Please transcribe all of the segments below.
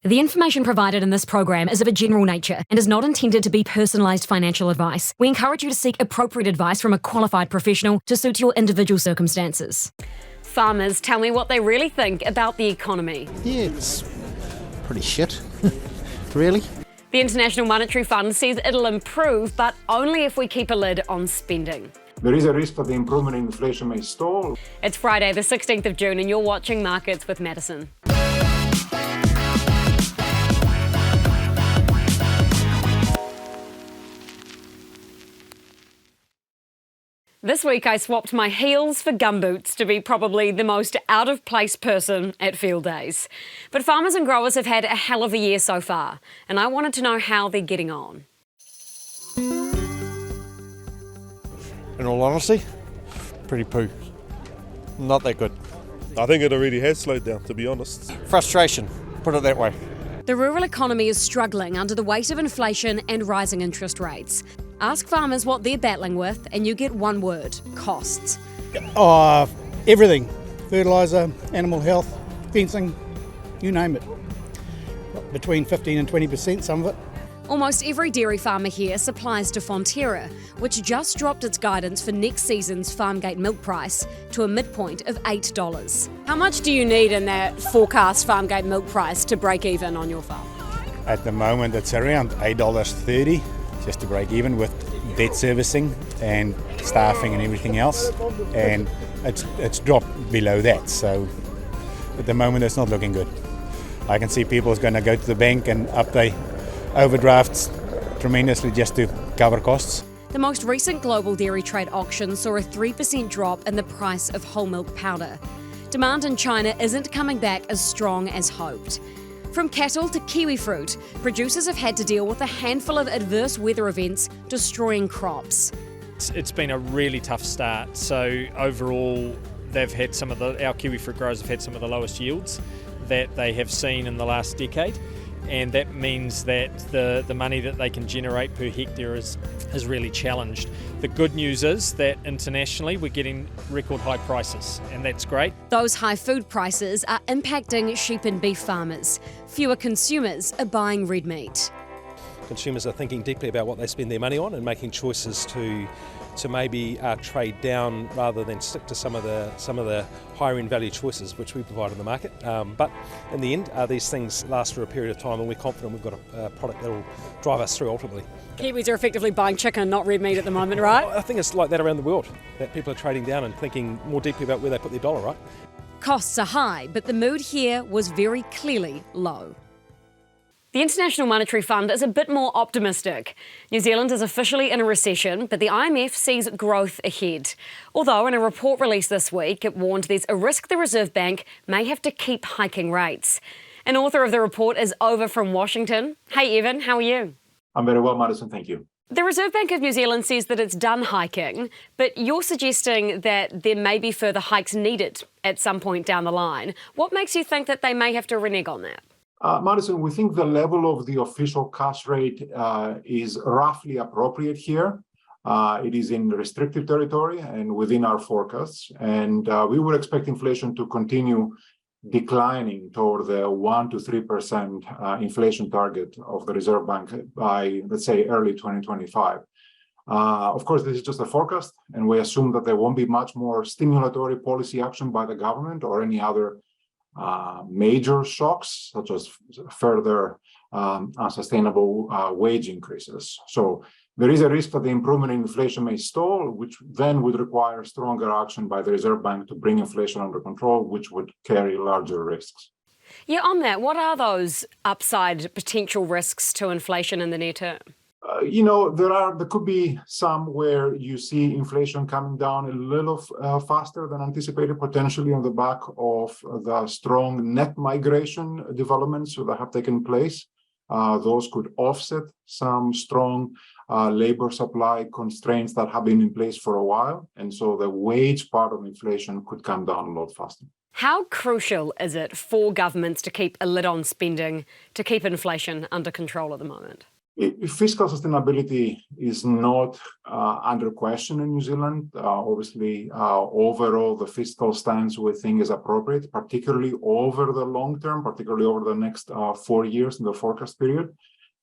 The information provided in this program is of a general nature and is not intended to be personalised financial advice. We encourage you to seek appropriate advice from a qualified professional to suit your individual circumstances. Farmers tell me what they really think about the economy. Yeah, it's pretty shit, really. The International Monetary Fund says it'll improve, but only if we keep a lid on spending. There is a risk that the improvement in inflation may stall. It's Friday, the 16th of June, and you're watching Markets with Madison. This week I swapped my heels for gumboots to be probably the most out-of-place person at Fieldays. But farmers and growers have had a hell of a year so far, and I wanted to know how they're getting on. In all honesty, pretty poo. Not that good. I think it already has slowed down, to be honest. Frustration, put it that way. The rural economy is struggling under the weight of inflation and rising interest rates. Ask farmers what they're battling with and you get one word: costs. Everything. Fertiliser, animal health, fencing, you name it. Between 15 and 20%, some of it. Almost every dairy farmer here supplies to Fonterra, which just dropped its guidance for next season's farmgate milk price to a midpoint of $8. How much do you need in that forecast farmgate milk price to break even on your farm? At the moment, it's around $8.30 just to break even with debt servicing and staffing and everything else. And it's dropped below that. So at the moment, it's not looking good. I can see people's going to go to the bank and up their overdrafts tremendously just to cover costs. The most recent global dairy trade auction saw a 3% drop in the price of whole milk powder. Demand in China isn't coming back as strong as hoped. From cattle to kiwi fruit, producers have had to deal with a handful of adverse weather events destroying crops. It's been a really tough start. So overall, our kiwi fruit growers have had some of the lowest yields that they have seen in the last decade. And that means that the money that they can generate per hectare is really challenged. The good news is that internationally we're getting record high prices, and that's great. Those high food prices are impacting sheep and beef farmers. Fewer consumers are buying red meat. Consumers are thinking deeply about what they spend their money on and making choices to maybe trade down rather than stick to some of the higher end value choices which we provide in the market. But in the end, these things last for a period of time, and we're confident we've got a product that will drive us through ultimately. Kiwis are effectively buying chicken, not red meat at the moment, right? I think it's like that around the world, that people are trading down and thinking more deeply about where they put their dollar, right? Costs are high, but the mood here was very clearly low. The International Monetary Fund is a bit more optimistic. New Zealand is officially in a recession, but the IMF sees growth ahead. Although in a report released this week, it warned there's a risk the Reserve Bank may have to keep hiking rates. An author of the report is over from Washington. Hey Evan, how are you? I'm very well, Madison, thank you. The Reserve Bank of New Zealand says that it's done hiking, but you're suggesting that there may be further hikes needed at some point down the line. What makes you think that they may have to renege on that? Madison, we think the level of the official cash rate is roughly appropriate here. It is in restrictive territory and within our forecasts. And we would expect inflation to continue declining toward the 1 to 3% inflation target of the Reserve Bank by, let's say, early 2025. Of course, this is just a forecast, and we assume that there won't be much more stimulatory policy action by the government or any other major shocks, such as further unsustainable wage increases. So there is a risk that the improvement in inflation may stall, which then would require stronger action by the Reserve Bank to bring inflation under control, which would carry larger risks. Yeah, on that, what are those upside potential risks to inflation in the near term? There could be some where you see inflation coming down a little faster than anticipated, potentially on the back of the strong net migration developments that have taken place. Those could offset some strong labor supply constraints that have been in place for a while. And so the wage part of inflation could come down a lot faster. How crucial is it for governments to keep a lid on spending to keep inflation under control at the moment? Fiscal sustainability is not under question in New Zealand. Obviously, overall, the fiscal stance we think is appropriate, particularly over the long term, particularly over the next 4 years in the forecast period.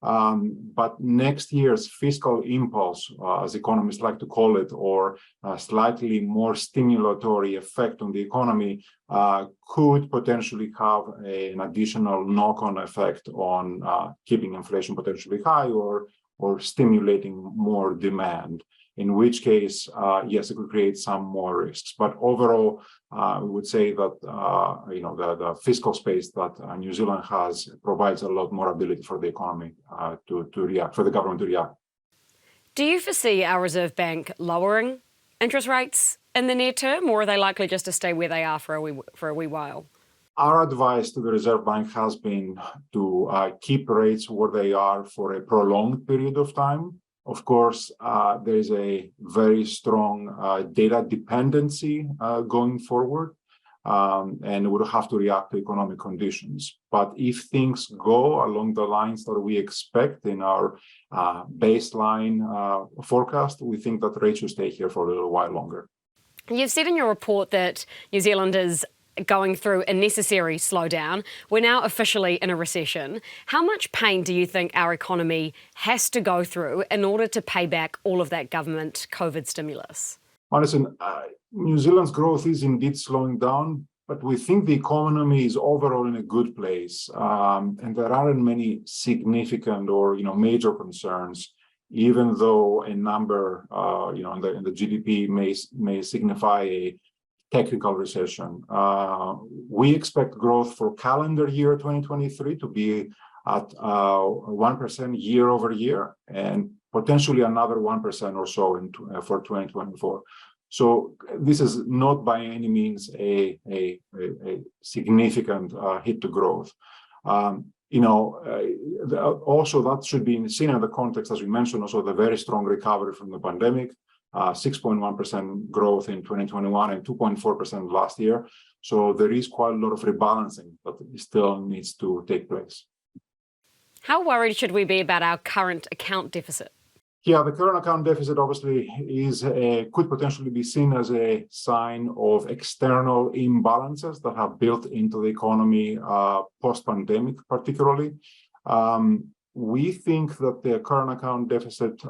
But next year's fiscal impulse, as economists like to call it, or slightly more stimulatory effect on the economy could potentially have an additional knock-on effect on keeping inflation potentially high or stimulating more demand. In which case, yes, it could create some more risks. But overall, we would say that the fiscal space that New Zealand has provides a lot more ability for the economy to react, for the government to react. Do you foresee our Reserve Bank lowering interest rates in the near term, or are they likely just to stay where they are for a wee while? Our advice to the Reserve Bank has been to keep rates where they are for a prolonged period of time. Of course, there is a very strong data dependency going forward, and we'll have to react to economic conditions. But if things go along the lines that we expect in our baseline forecast, we think that rates will stay here for a little while longer. You've said in your report that New Zealand is going through a necessary slowdown. We're now officially in a recession. How much pain do you think our economy has to go through in order to pay back all of that government COVID stimulus? Madison, New Zealand's growth is indeed slowing down, but we think the economy is overall in a good place. And there aren't many significant or major concerns, even though a number in the GDP may signify a technical recession. We expect growth for calendar year 2023 to be at 1% year over year, and potentially another 1% or so for 2024. So this is not by any means a significant hit to growth. Also that should be seen in the context, as we mentioned, also the very strong recovery from the pandemic. 6.1% growth in 2021 and 2.4% last year. So there is quite a lot of rebalancing that still needs to take place. How worried should we be about our current account deficit? Yeah, the current account deficit obviously could potentially be seen as a sign of external imbalances that have built into the economy post-pandemic, particularly. We think that the current account deficit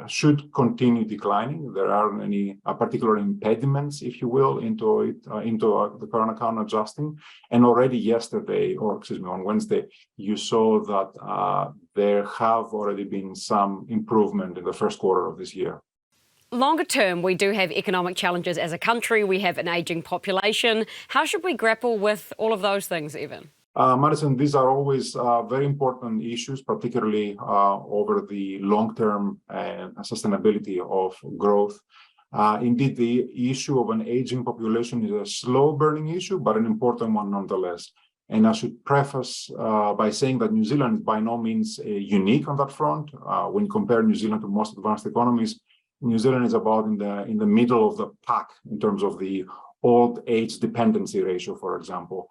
should continue declining. There aren't any particular impediments, if you will, into the current account adjusting. And already on Wednesday, you saw that there have already been some improvement in the first quarter of this year. Longer term, we do have economic challenges as a country. We have an ageing population. How should we grapple with all of those things, Evan? Madison, these are always very important issues, particularly over the long-term sustainability of growth. Indeed, the issue of an aging population is a slow-burning issue, but an important one nonetheless. And I should preface by saying that New Zealand is by no means unique on that front. When you compare New Zealand to most advanced economies, New Zealand is about in the middle of the pack in terms of the old age dependency ratio, for example.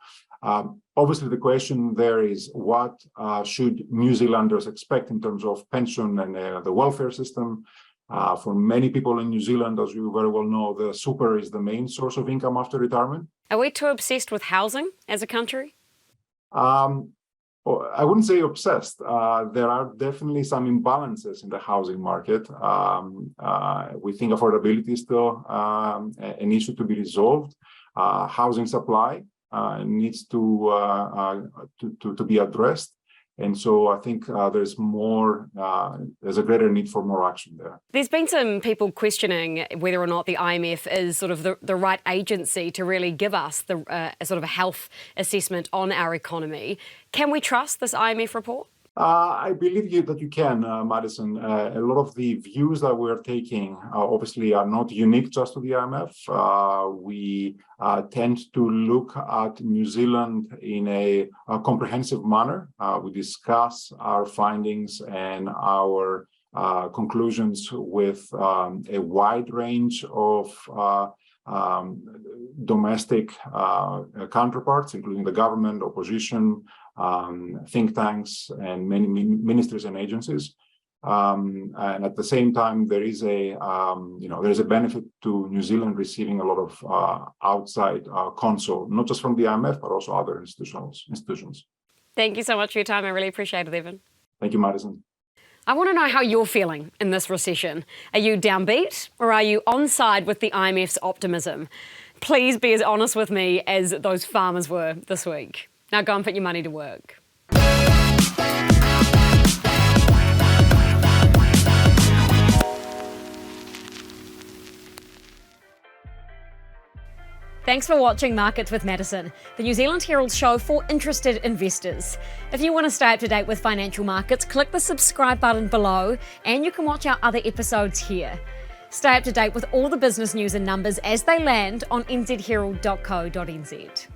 Obviously, the question there is what should New Zealanders expect in terms of pension and the welfare system? For many people in New Zealand, as you very well know, the super is the main source of income after retirement. Are we too obsessed with housing as a country? I wouldn't say obsessed. There are definitely some imbalances in the housing market. We think affordability is still an issue to be resolved. Housing supply needs to be addressed. And so I think there's a greater need for more action there. There's been some people questioning whether or not the IMF is sort of the right agency to really give us a sort of a health assessment on our economy. Can we trust this IMF report? I believe that you can, Madison. A lot of the views that we're taking obviously are not unique just to the IMF. We tend to look at New Zealand in a comprehensive manner. We discuss our findings and our conclusions with a wide range of domestic counterparts, including the government, opposition, think tanks, and many ministries and agencies. And at the same time, there is a benefit to New Zealand receiving a lot of outside counsel, not just from the IMF, but also other institutions. Thank you so much for your time. I really appreciate it, Evan. Thank you, Madison. I want to know how you're feeling in this recession. Are you downbeat or are you on side with the IMF's optimism? Please be as honest with me as those farmers were this week. Now go and put your money to work. Thanks for watching Markets with Madison, the New Zealand Herald show for interested investors. If you want to stay up to date with financial markets, click the subscribe button below and you can watch our other episodes here. Stay up to date with all the business news and numbers as they land on nzherald.co.nz.